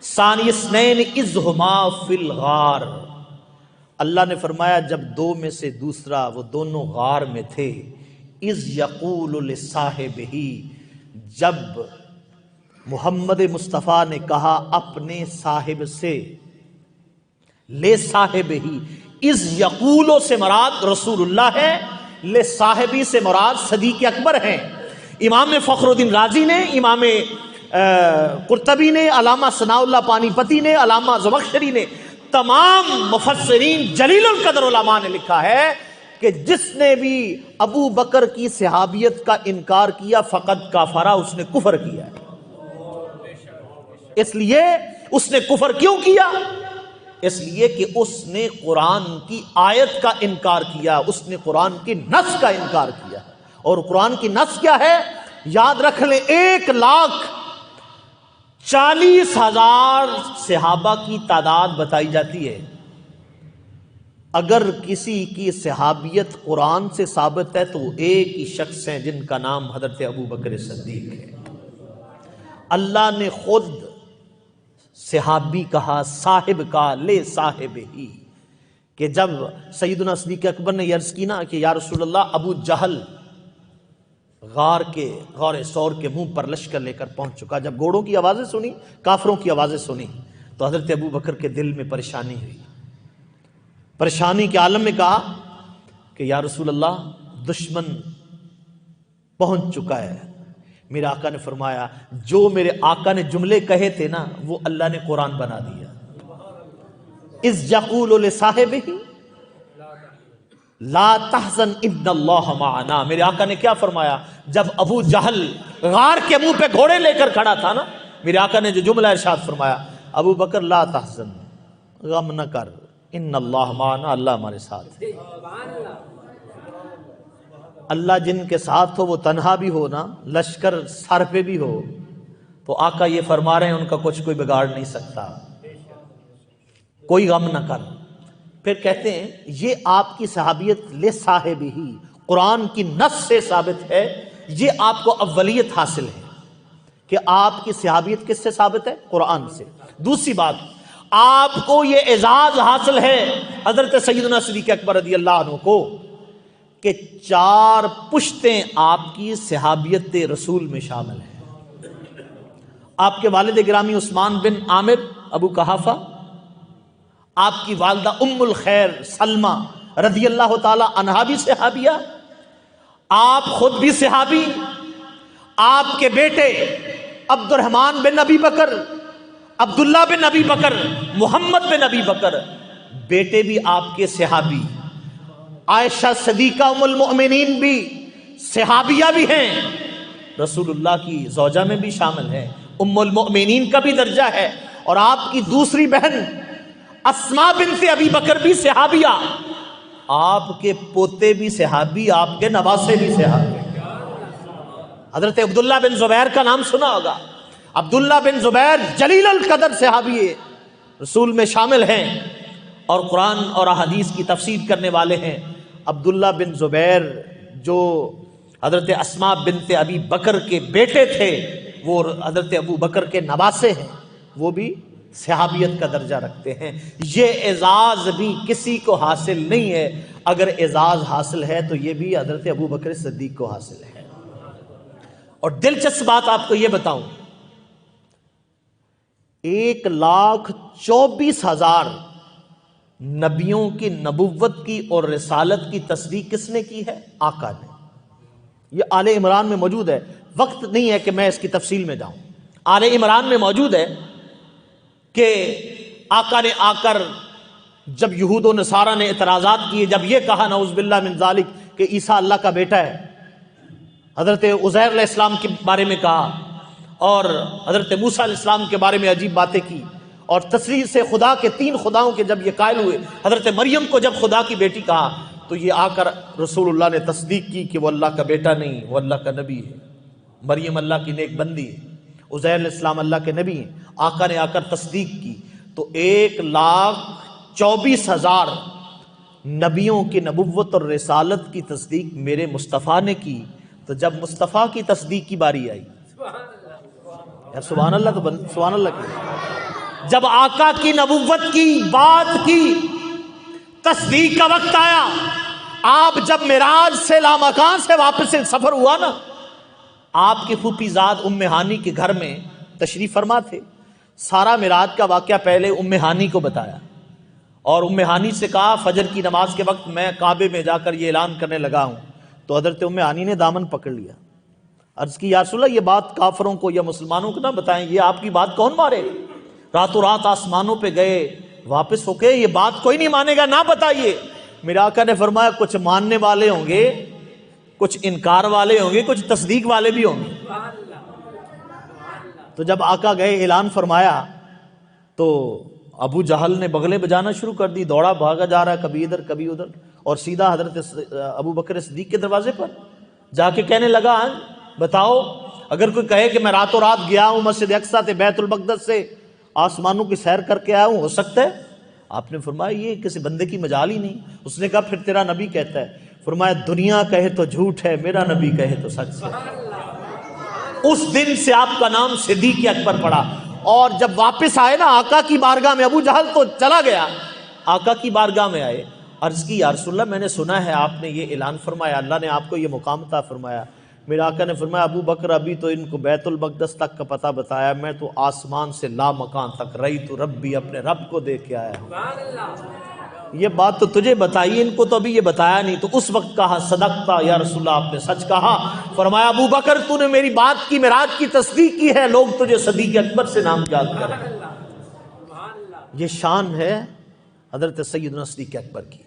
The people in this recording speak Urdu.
ثانی اثنین اذ ہما فی الغار، اللہ نے فرمایا جب دو میں سے دوسرا وہ دونوں غار میں تھے، اذ یقول لصاحبہ، جب محمد مصطفیٰ نے کہا اپنے صاحب سے، لے صاحبہ، اذ یقولو سے مراد رسول اللہ ہے، لے صاحبی سے مراد صدیق اکبر ہیں۔ امام فخر الدین رازی نے، امام قرطبی نے، علامہ ثناء اللہ پانی پتی نے، علامہ زمخشری نے، تمام مفسرین جلیل القدر علماء نے لکھا ہے کہ جس نے بھی ابو بکر کی صحابیت کا انکار کیا فقط کافرہ، اس نے کفر کیا ہے۔ اس لیے اس نے کفر کیوں کیا؟ اس لیے کہ اس نے قرآن کی آیت کا انکار کیا، اس نے قرآن کی نص کا انکار کیا۔ اور قرآن کی نص کیا ہے؟ یاد رکھ لیں، 1,40,000 صحابہ کی تعداد بتائی جاتی ہے۔ اگر کسی کی صحابیت قرآن سے ثابت ہے تو وہ ایک ہی شخص ہیں جن کا نام حضرت ابو بکر صدیق ہے۔ اللہ نے خود صحابی کہا، صاحب کا، لے صاحب ہی، کہ جب سیدنا صدیق اکبر نے عرض کی نا کہ یا رسول اللہ ابو جہل غار ثور کے منہ پر لشکر لے کر پہنچ چکا، جب گھوڑوں کی آوازیں سنی، کافروں کی آوازیں سنی، تو حضرت ابو بکر کے دل میں پریشانی ہوئی، پریشانی کے عالم میں کہا کہ یا رسول اللہ دشمن پہنچ چکا ہے۔ میرے آقا نے فرمایا جو میرے آقا نے جملے کہے تھے نا وہ اللہ نے قرآن بنا دیا۔ اذ یقول لصاحبہ لا تحزن ان اللہ معنا، میرے آقا نے کیا فرمایا؟ جب ابو جہل غار کے منہ پہ گھوڑے لے کر کھڑا تھا نا، میرے آقا نے جو جملہ ارشاد فرمایا، ابو بکر لا تحزن، غم نہ کر، ان اللہ معنا، اللہ ہمارے ساتھ ہے۔ اللہ جن کے ساتھ ہو وہ تنہا بھی ہو نا، لشکر سر پہ بھی ہو، تو آقا یہ فرما رہے ہیں ان کا کچھ کوئی بگاڑ نہیں سکتا، کوئی غم نہ کر۔ پھر کہتے ہیں یہ آپ کی صحابیت لے صاحب ہی قرآن کی نص سے ثابت ہے، یہ آپ کو اولیت حاصل ہے کہ آپ کی صحابیت کس سے ثابت ہے؟ قرآن سے۔ دوسری بات، آپ کو یہ اعزاز حاصل ہے حضرت سیدنا صدیق اکبر رضی اللہ عنہ کو کہ 4 پشتیں آپ کی صحابیت رسول میں شامل ہیں۔ آپ کے والد گرامی عثمان بن عامر ابو قحافہ، آپ کی والدہ ام الخیر سلمہ رضی اللہ تعالی عنہا بھی صحابیہ، آپ خود بھی صحابی، آپ کے بیٹے عبد الرحمن بن ابی بکر، عبداللہ بن ابی بکر، محمد بن ابی بکر، بیٹے بھی آپ کے صحابی، عائشہ صدیقہ ام المؤمنین بھی صحابیہ بھی ہیں، رسول اللہ کی زوجہ میں بھی شامل ہیں، ام المؤمنین کا بھی درجہ ہے، اور آپ کی دوسری بہن اسماء بنت ابی بکر بھی صحابیہ، آپ کے پوتے بھی صحابی، آپ کے نواسے بھی صحابی۔ حضرت عبداللہ بن زبیر کا نام سنا ہوگا، عبداللہ بن زبیر جلیل القدر صحابی رسول میں شامل ہیں اور قرآن اور احادیث کی تفسیر کرنے والے ہیں۔ عبداللہ بن زبیر جو حضرت اسماء بنت ابی بکر کے بیٹے تھے، وہ حضرت ابو بکر کے نواسے ہیں، وہ بھی صحابیت کا درجہ رکھتے ہیں۔ یہ اعزاز بھی کسی کو حاصل نہیں ہے، اگر اعزاز حاصل ہے تو یہ بھی حضرت ابو بکر صدیق کو حاصل ہے۔ اور دلچسپ بات آپ کو یہ بتاؤں، 1,24,000 نبیوں کی نبوت کی اور رسالت کی تصدیق کس نے کی ہے؟ آقا نے۔ یہ آل عمران میں موجود ہے، وقت نہیں ہے کہ میں اس کی تفصیل میں جاؤں۔ آل عمران میں موجود ہے کہ آقا نے آ کر جب یہود و نصارہ نے اعتراضات کیے، جب یہ کہا نعوذ باللہ من ذالک کہ عیسیٰ اللہ کا بیٹا ہے، حضرت عزیر علیہ السلام کے بارے میں کہا اور حضرت موسیٰ علیہ السلام کے بارے میں عجیب باتیں کی، اور تصریح سے خدا کے 3 خداؤں کے جب یہ قائل ہوئے، حضرت مریم کو جب خدا کی بیٹی کہا، تو یہ آ کر رسول اللہ نے تصدیق کی کہ وہ اللہ کا بیٹا نہیں، وہ اللہ کا نبی ہے، مریم اللہ کی نیک بندی ہے، عزیر علیہ السلام اللہ کے نبی ہیں۔ آقا نے آ کر تصدیق کی، تو 1,24,000 نبیوں کی نبوت اور رسالت کی تصدیق میرے مصطفیٰ نے کی۔ تو جب مصطفیٰ کی تصدیق کی باری آئی، یار سبحان اللہ، تو سبحان اللہ کی، جب آقا کی نبوت کی بات کی تصدیق کا وقت آیا، آپ جب معراج سے لامکان سے واپس سفر ہوا نا، آپ کی پھوپھی زاد ام ہانی کے گھر میں تشریف فرما تھے، سارا معراج کا واقعہ پہلے ام ہانی کو بتایا اور ام ہانی سے کہا فجر کی نماز کے وقت میں کعبے میں جا کر یہ اعلان کرنے لگا ہوں، تو حضرت ام ہانی نے دامن پکڑ لیا، عرض کی یا رسول اللہ یہ بات کافروں کو یا مسلمانوں کو نہ بتائیں، یہ آپ کی بات کون مارے، راتوں رات آسمانوں پہ گئے واپس ہو کے یہ بات کوئی نہیں مانے گا، نہ بتائیے۔ میرے آقا نے فرمایا کچھ ماننے والے ہوں گے، کچھ انکار والے ہوں گے، کچھ تصدیق والے بھی ہوں گے۔ تو جب آقا گئے اعلان فرمایا تو ابو جہل نے بغلیں بجانا شروع کر دی، دوڑا بھاگا جا رہا ہے کبھی ادھر کبھی ادھر، اور سیدھا حضرت ابو بکر صدیق کے دروازے پر جا کے کہنے لگا بتاؤ اگر کوئی کہے کہ میں راتوں رات گیا ہوں مسجد اقصیٰ سے بیت المقدس سے آسمانوں کی سیر کر کے آیا ہوں، ہو سکتا ہے؟ آپ نے فرمایا یہ کسی بندے کی مجال ہی نہیں۔ اس نے کہا پھر تیرا نبی کہتا ہے، فرمایا دنیا کہے تو جھوٹ ہے، میرا نبی کہے تو سچ ہے۔ اس دن سے آپ کا نام صدیق اکبر پڑا۔ اور جب واپس آئے نا آقا کی بارگاہ میں، ابو جہل تو چلا گیا، آقا کی بارگاہ میں آئے، عرض کی یا رسول اللہ میں نے سنا ہے آپ نے یہ اعلان فرمایا، اللہ نے آپ کو یہ مقام عطا فرمایا۔ میرے آقا نے فرمایا ابو بکر ابھی تو ان کو بیت المقدس تک کا پتہ بتایا، میں تو آسمان سے لا مکان تک رہی تو ربی اپنے رب کو دیکھ کے آیا ہوں۔ یہ بات تو تجھے بتائی، ان کو تو ابھی یہ بتایا نہیں۔ تو اس وقت کہا صدقتا یا رسول اللہ، آپ نے سچ کہا۔ فرمایا ابو بکر تو نے میری بات کی، معراج کی تصدیق کی ہے، لوگ تجھے صدیق اکبر سے نام یاد کریں۔ یہ شان ہے حضرت سیدنا صدیق اکبر کی۔